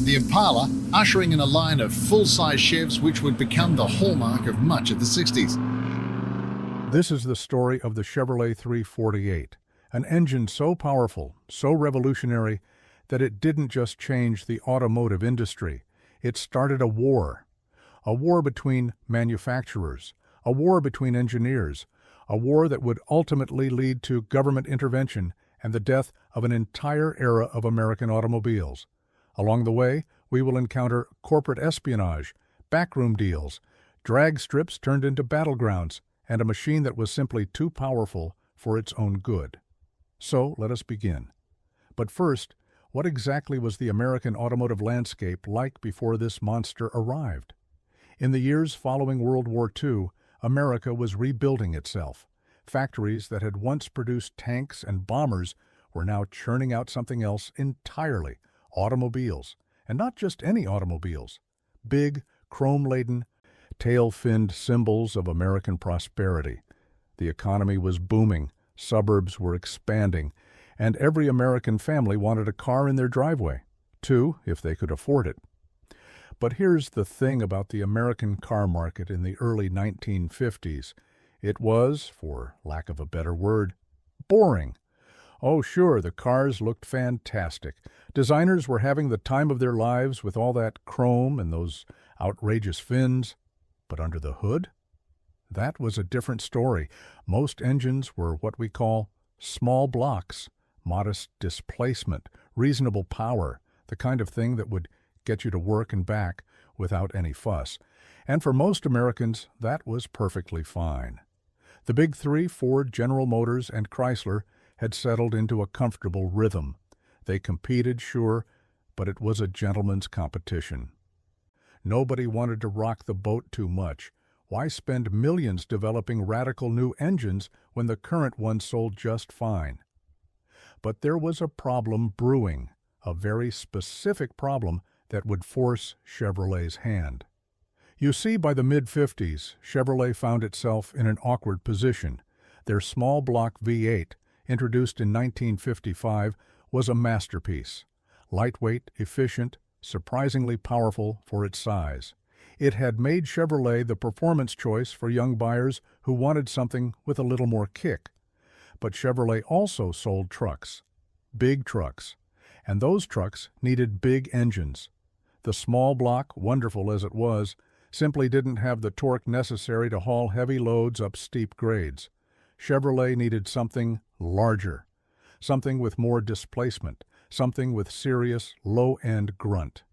the Impala, ushering in a line of full-size Chevs which would become the hallmark of much of the 60s. This is the story of the Chevrolet 348, an engine so powerful, so revolutionary, that it didn't just change the automotive industry. It started a war between manufacturers, a war between engineers, a war that would ultimately lead to government intervention and the death of an entire era of American automobiles. Along the way, we will encounter corporate espionage, backroom deals, drag strips turned into battlegrounds, and a machine that was simply too powerful for its own good. So, let us begin. But first, what exactly was the American automotive landscape like before this monster arrived? In the years following World War II, America was rebuilding itself. Factories that had once produced tanks and bombers were now churning out something else entirely: automobiles. And not just any automobiles. Big, chrome-laden, tail-finned symbols of American prosperity. The economy was booming, suburbs were expanding, and every American family wanted a car in their driveway. 2, if they could afford it. But here's the thing about the American car market in the early 1950s. It was, for lack of a better word, boring. Oh, sure, the cars looked fantastic. Designers were having the time of their lives with all that chrome and those outrageous fins. But under the hood? That was a different story. Most engines were what we call small blocks, modest displacement, reasonable power, the kind of thing that would get you to work and back without any fuss. And for most Americans, that was perfectly fine. The big three, Ford, General Motors, and Chrysler, had settled into a comfortable rhythm. They competed, sure, but it was a gentleman's competition. Nobody wanted to rock the boat too much. Why spend millions developing radical new engines when the current ones sold just fine? But there was a problem brewing, a very specific problem that would force Chevrolet's hand. You see, by the mid-50s, Chevrolet found itself in an awkward position. Their small block V8, introduced in 1955, was a masterpiece. Lightweight, efficient, surprisingly powerful for its size. It had made Chevrolet the performance choice for young buyers who wanted something with a little more kick. But Chevrolet also sold trucks, big trucks, and those trucks needed big engines. The small block, wonderful as it was, simply didn't have the torque necessary to haul heavy loads up steep grades. Chevrolet needed something larger, something with more displacement, something with serious low-end grunt.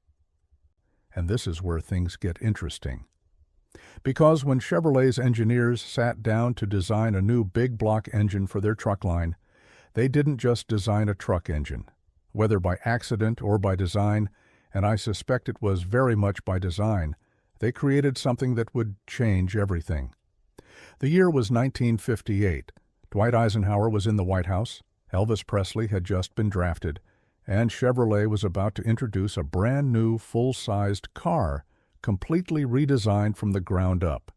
And this is where things get interesting. Because when Chevrolet's engineers sat down to design a new big block engine for their truck line, they didn't just design a truck engine. Whether by accident or by design, and I suspect it was very much by design, they created something that would change everything. The year was 1958. Dwight Eisenhower was in the White House, Elvis Presley had just been drafted, and Chevrolet was about to introduce a brand new full-sized car, completely redesigned from the ground up.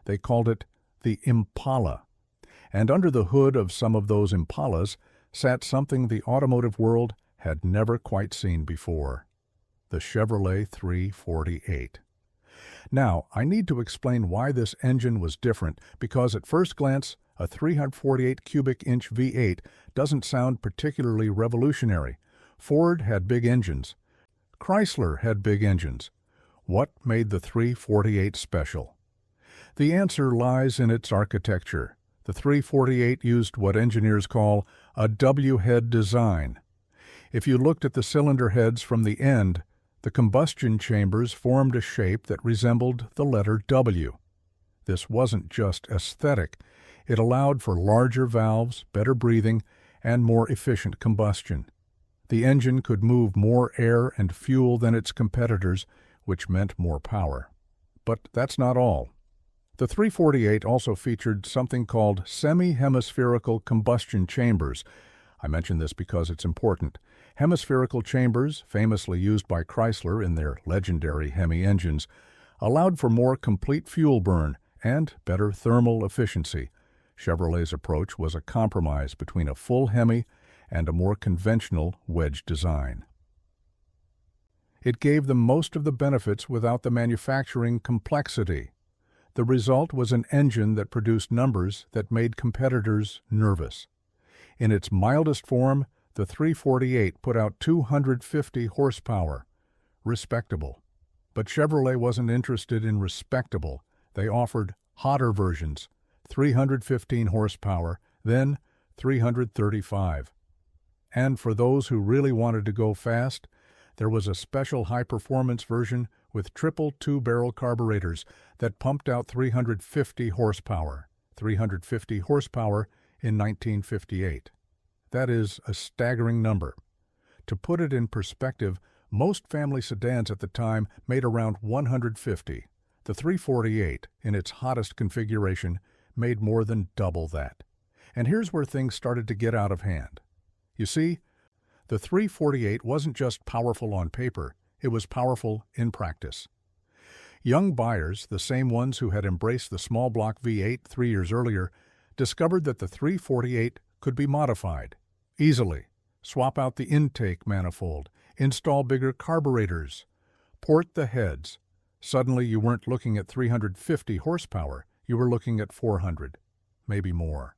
They called it the Impala. And under the hood of some of those Impalas sat something the automotive world had never quite seen before: the Chevrolet 348. Now, I need to explain why this engine was different, because at first glance, a 348 cubic inch V8 doesn't sound particularly revolutionary. Ford had big engines. Chrysler had big engines. What made the 348 special? The answer lies in its architecture. The 348 used what engineers call a W-head design. If you looked at the cylinder heads from the end, the combustion chambers formed a shape that resembled the letter W. This wasn't just aesthetic. It allowed for larger valves, better breathing, and more efficient combustion. The engine could move more air and fuel than its competitors, which meant more power. But that's not all. The 348 also featured something called semi-hemispherical combustion chambers. I mention this because it's important. Hemispherical chambers, famously used by Chrysler in their legendary Hemi engines, allowed for more complete fuel burn and better thermal efficiency. Chevrolet's approach was a compromise between a full Hemi and a more conventional wedge design. It gave them most of the benefits without the manufacturing complexity. The result was an engine that produced numbers that made competitors nervous. In its mildest form, the 348 put out 250 horsepower. Respectable. But Chevrolet wasn't interested in respectable. They offered hotter versions, 315 horsepower, then 335. And for those who really wanted to go fast, there was a special high-performance version with triple two-barrel carburetors that pumped out 350 horsepower. 350 horsepower in 1958. That is a staggering number. To put it in perspective, most family sedans at the time made around 150. The 348, in its hottest configuration, made more than double that. And here's where things started to get out of hand. You see, the 348 wasn't just powerful on paper, it was powerful in practice. Young buyers, the same ones who had embraced the small block V8 3 years earlier, discovered that the 348 could be modified easily. Swap out the intake manifold, install bigger carburetors, port the heads. Suddenly you weren't looking at 350 horsepower, you were looking at 400, maybe more.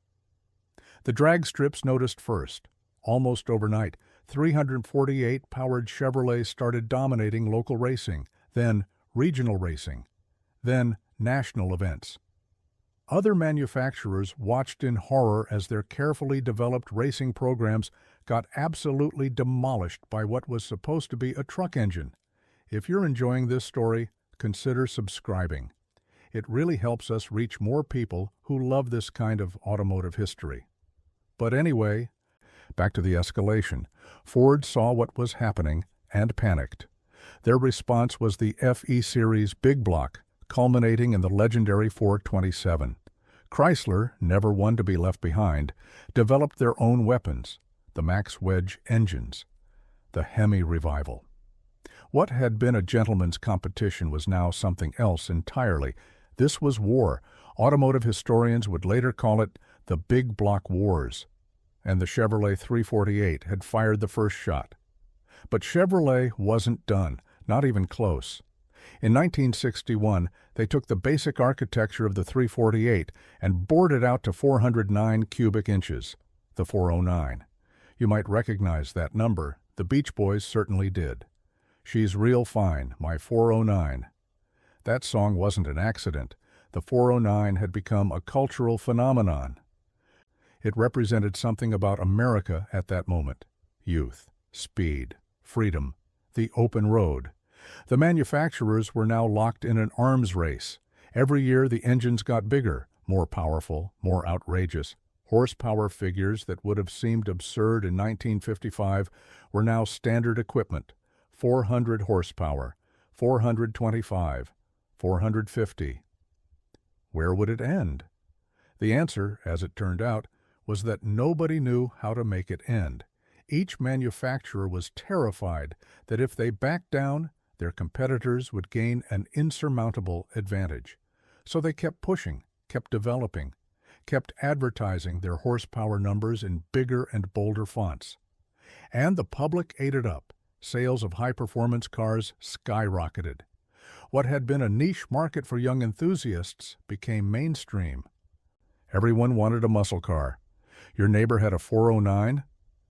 The drag strips noticed first. Almost overnight, 348-powered Chevrolet started dominating local racing, then regional racing, then national events. Other manufacturers watched in horror as their carefully developed racing programs got absolutely demolished by what was supposed to be a truck engine. If you're enjoying this story, consider subscribing. It really helps us reach more people who love this kind of automotive history. But anyway, back to the Escalation. Ford saw what was happening and panicked. Their response was the FE Series Big Block, culminating in the legendary 427. Chrysler, never one to be left behind, developed their own weapons, the Max Wedge engines. The Hemi revival. What had been a gentleman's competition was now something else entirely. This was war. Automotive historians would later call it the Big Block Wars. And the Chevrolet 348 had fired the first shot. But Chevrolet wasn't done, not even close. In 1961, they took the basic architecture of the 348 and bored it out to 409 cubic inches, the 409. You might recognize that number. The Beach Boys certainly did. She's real fine, my 409. That song wasn't an accident. The 409 had become a cultural phenomenon. It represented something about America at that moment. Youth, speed, freedom, the open road. The manufacturers were now locked in an arms race. Every year the engines got bigger, more powerful, more outrageous. Horsepower figures that would have seemed absurd in 1955 were now standard equipment. 400 horsepower, 425, 450. Where would it end? The answer, as it turned out, was that nobody knew how to make it end. Each manufacturer was terrified that if they backed down, their competitors would gain an insurmountable advantage. So they kept pushing, kept developing, kept advertising their horsepower numbers in bigger and bolder fonts. And the public ate it up. Sales of high-performance cars skyrocketed. What had been a niche market for young enthusiasts became mainstream. Everyone wanted a muscle car. Your neighbor had a 409?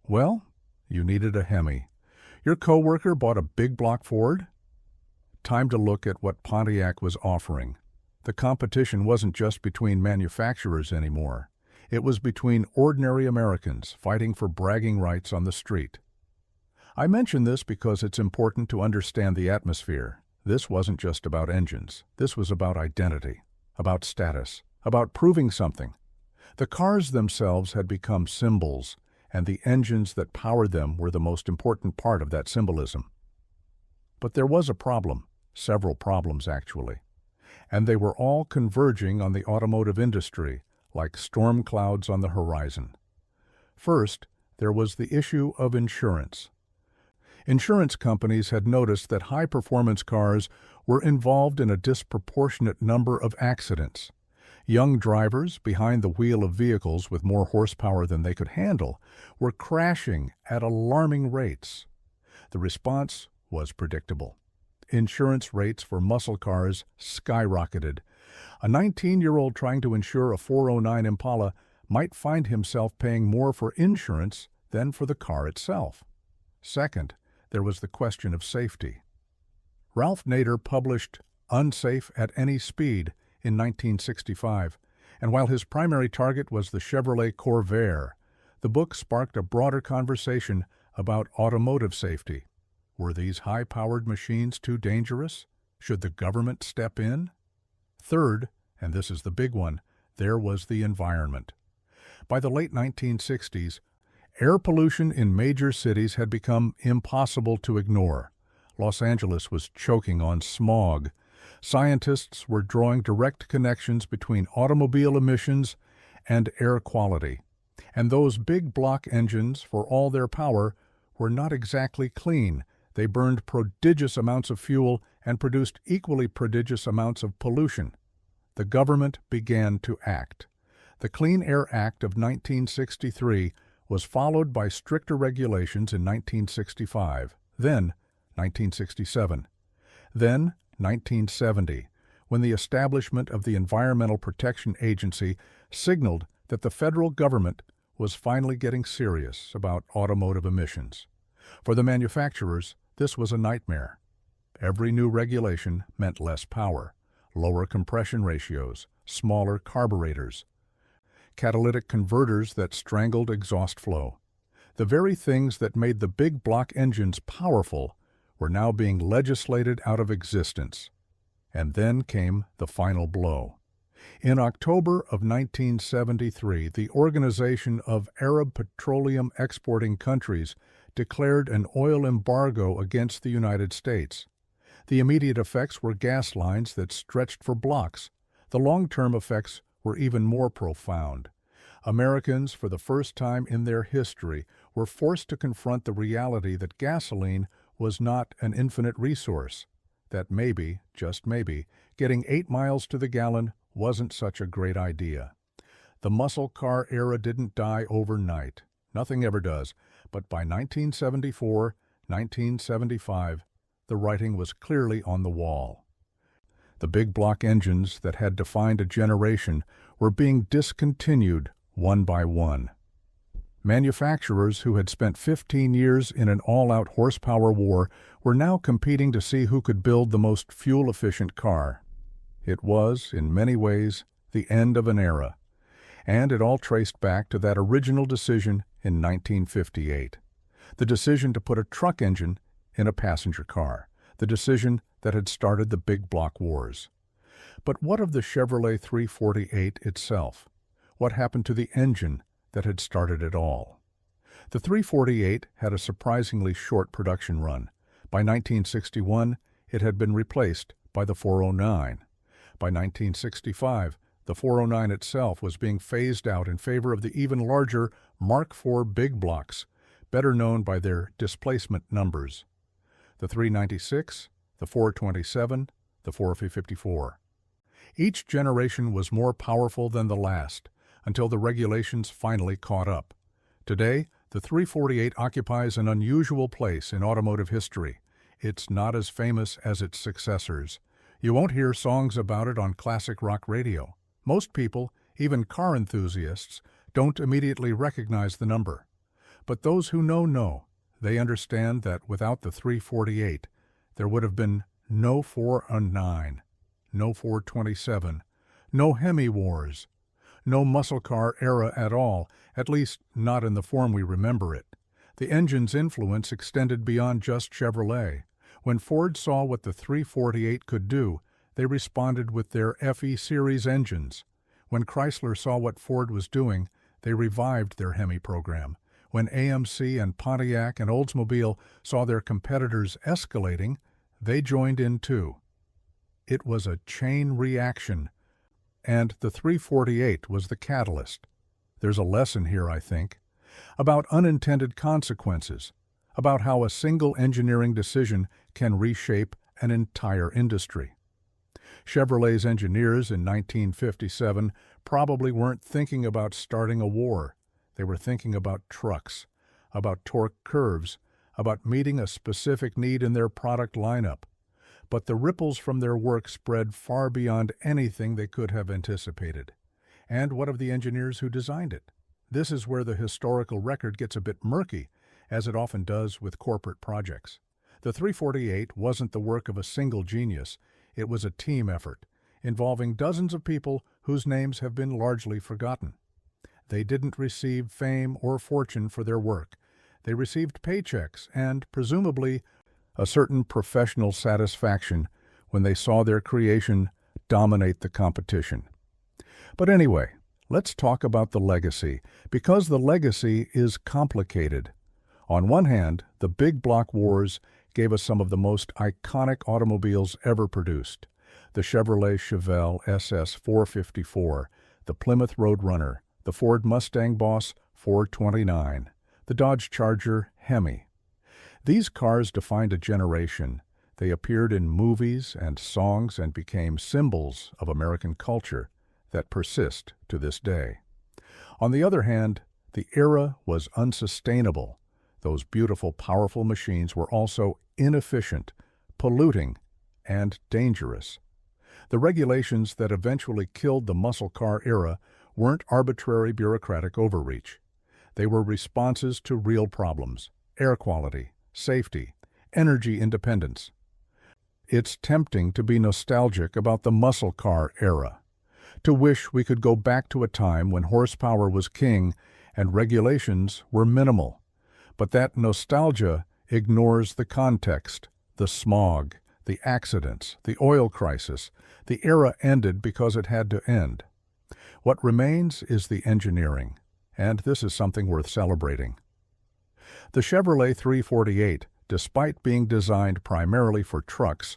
Well, you needed a Hemi. Your coworker bought a big block Ford? Time to look at what Pontiac was offering. The competition wasn't just between manufacturers anymore. It was between ordinary Americans fighting for bragging rights on the street. I mention this because it's important to understand the atmosphere. This wasn't just about engines. This was about identity, about status, about proving something. The cars themselves had become symbols, and the engines that powered them were the most important part of that symbolism. But there was a problem, several problems actually, and they were all converging on the automotive industry like storm clouds on the horizon. First, there was the issue of insurance. Insurance companies had noticed that high-performance cars were involved in a disproportionate number of accidents. Young drivers, behind the wheel of vehicles with more horsepower than they could handle, were crashing at alarming rates. The response was predictable. Insurance rates for muscle cars skyrocketed. A 19-year-old trying to insure a 409 Impala might find himself paying more for insurance than for the car itself. Second, there was the question of safety. Ralph Nader published Unsafe at Any Speed in 1965, and while his primary target was the Chevrolet Corvair, the book sparked a broader conversation about automotive safety. Were these high-powered machines too dangerous? Should the government step in? Third, and this is the big one, there was the environment. By the late 1960s, air pollution in major cities had become impossible to ignore. Los Angeles was choking on smog. Scientists were drawing direct connections between automobile emissions and air quality. And those big block engines, for all their power, were not exactly clean. They burned prodigious amounts of fuel and produced equally prodigious amounts of pollution. The government began to act. The Clean Air Act of 1963 was followed by stricter regulations in 1965, then 1967, then 1970, when the establishment of the Environmental Protection Agency signaled that the federal government was finally getting serious about automotive emissions. For the manufacturers, this was a nightmare. Every new regulation meant less power, lower compression ratios, smaller carburetors, catalytic converters that strangled exhaust flow. The very things that made the big block engines powerful were now being legislated out of existence. And then came the final blow. In October of 1973, the Organization of Arab Petroleum Exporting Countries declared an oil embargo against the United States. The immediate effects were gas lines that stretched for blocks. The long-term effects were even more profound. Americans, for the first time in their history, were forced to confront the reality that gasoline was not an infinite resource, that maybe, just maybe, getting 8 miles to the gallon wasn't such a great idea. The muscle car era didn't die overnight. Nothing ever does. But by 1974, 1975, the writing was clearly on the wall. The big block engines that had defined a generation were being discontinued one by one. Manufacturers who had spent 15 years in an all-out horsepower war were now competing to see who could build the most fuel-efficient car. It was, in many ways, the end of an era, and it all traced back to that original decision in 1958. The decision to put a truck engine in a passenger car, the decision that had started the big block wars. But what of the Chevrolet 348 itself? What happened to the engine that had started it all? The 348 had a surprisingly short production run. By 1961, it had been replaced by the 409. By 1965, the 409 itself was being phased out in favor of the even larger Mark IV big blocks, better known by their displacement numbers. The 396, the 427, the 454. Each generation was more powerful than the last, until the regulations finally caught up. Today, the 348 occupies an unusual place in automotive history. It's not as famous as its successors. You won't hear songs about it on classic rock radio. Most people, even car enthusiasts, don't immediately recognize the number. But those who know. They understand that without the 348, there would have been no 409, no 427, no Hemi wars, no muscle car era at all, at least not in the form we remember it. The engine's influence extended beyond just Chevrolet. When Ford saw what the 348 could do, they responded with their FE series engines. When Chrysler saw what Ford was doing, they revived their Hemi program. When AMC and Pontiac and Oldsmobile saw their competitors escalating, they joined in too. It was a chain reaction, and the 348 was the catalyst. There's a lesson here, I think, about unintended consequences, about how a single engineering decision can reshape an entire industry. Chevrolet's engineers in 1957 probably weren't thinking about starting a war. They were thinking about trucks, about torque curves, about meeting a specific need in their product lineup. But the ripples from their work spread far beyond anything they could have anticipated. And what of the engineers who designed it? This is where the historical record gets a bit murky, as it often does with corporate projects. The 348 wasn't the work of a single genius. It was a team effort, involving dozens of people whose names have been largely forgotten. They didn't receive fame or fortune for their work. They received paychecks and, presumably, a certain professional satisfaction when they saw their creation dominate the competition. But anyway, let's talk about the legacy, because the legacy is complicated. On one hand, the big block wars gave us some of the most iconic automobiles ever produced. The Chevrolet Chevelle SS 454, the Plymouth Roadrunner, the Ford Mustang Boss 429, the Dodge Charger Hemi. These cars defined a generation. They appeared in movies and songs and became symbols of American culture that persist to this day. On the other hand, the era was unsustainable. Those beautiful, powerful machines were also inefficient, polluting, and dangerous. The regulations that eventually killed the muscle car era weren't arbitrary bureaucratic overreach. They were responses to real problems: air quality, safety, energy independence. It's tempting to be nostalgic about the muscle car era, to wish we could go back to a time when horsepower was king and regulations were minimal. But that nostalgia ignores the context, the smog, the accidents, the oil crisis. The era ended because it had to end. What remains is the engineering, and this is something worth celebrating. The Chevrolet 348, despite being designed primarily for trucks,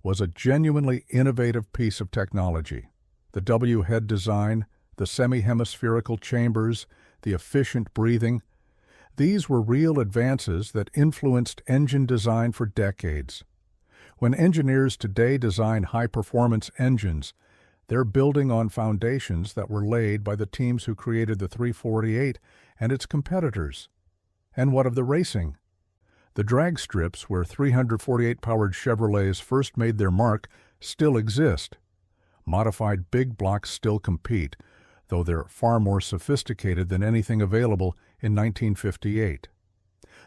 was a genuinely innovative piece of technology. The W-head design, the semi-hemispherical chambers, the efficient breathing, these were real advances that influenced engine design for decades. When engineers today design high-performance engines, they're building on foundations that were laid by the teams who created the 348 and its competitors. And what of the racing? The drag strips where 348-powered Chevrolets first made their mark still exist. Modified big blocks still compete, though they're far more sophisticated than anything available in 1958.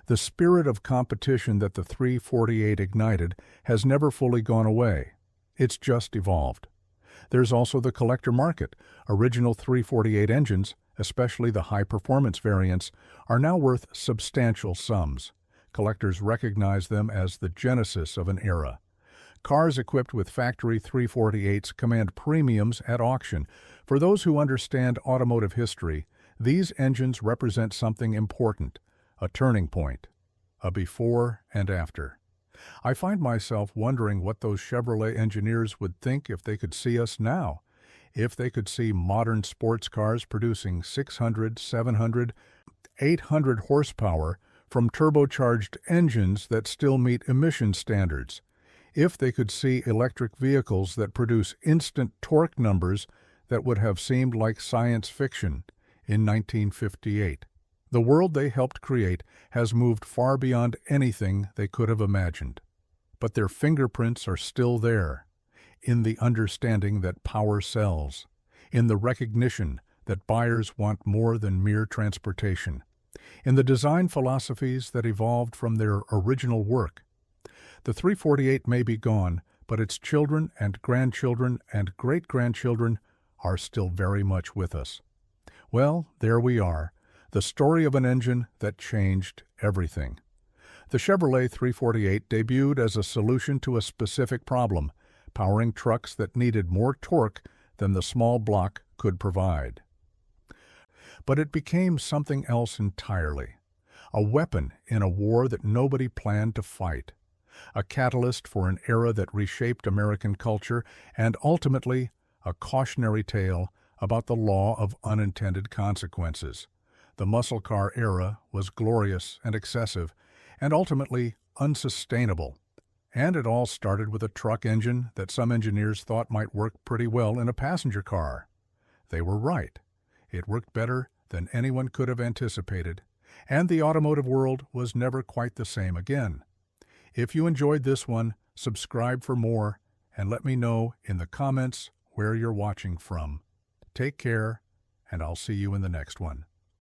The spirit of competition that the 348 ignited has never fully gone away. It's just evolved. There's also the collector market. Original 348 engines, especially the high-performance variants, are now worth substantial sums. Collectors recognize them as the genesis of an era. Cars equipped with factory 348s command premiums at auction. For those who understand automotive history, these engines represent something important, a turning point, a before and after. I find myself wondering what those Chevrolet engineers would think if they could see us now, if they could see modern sports cars producing 600, 700, 800 horsepower from turbocharged engines that still meet emission standards, if they could see electric vehicles that produce instant torque numbers that would have seemed like science fiction in 1958. The world they helped create has moved far beyond anything they could have imagined. But their fingerprints are still there, in the understanding that power sells, in the recognition that buyers want more than mere transportation, in the design philosophies that evolved from their original work. The 348 may be gone, but its children and grandchildren and great-grandchildren are still very much with us. Well, there we are, the story of an engine that changed everything. The Chevrolet 348 debuted as a solution to a specific problem, powering trucks that needed more torque than the small block could provide. But it became something else entirely, a weapon in a war that nobody planned to fight, a catalyst for an era that reshaped American culture, and ultimately a cautionary tale about the law of unintended consequences. The muscle car era was glorious and excessive, and ultimately unsustainable. And it all started with a truck engine that some engineers thought might work pretty well in a passenger car. They were right. It worked better than anyone could have anticipated, And the automotive world was never quite the same again. If you enjoyed this one, subscribe for more and let me know in the comments where you're watching from. Take care, and I'll see you in the next one.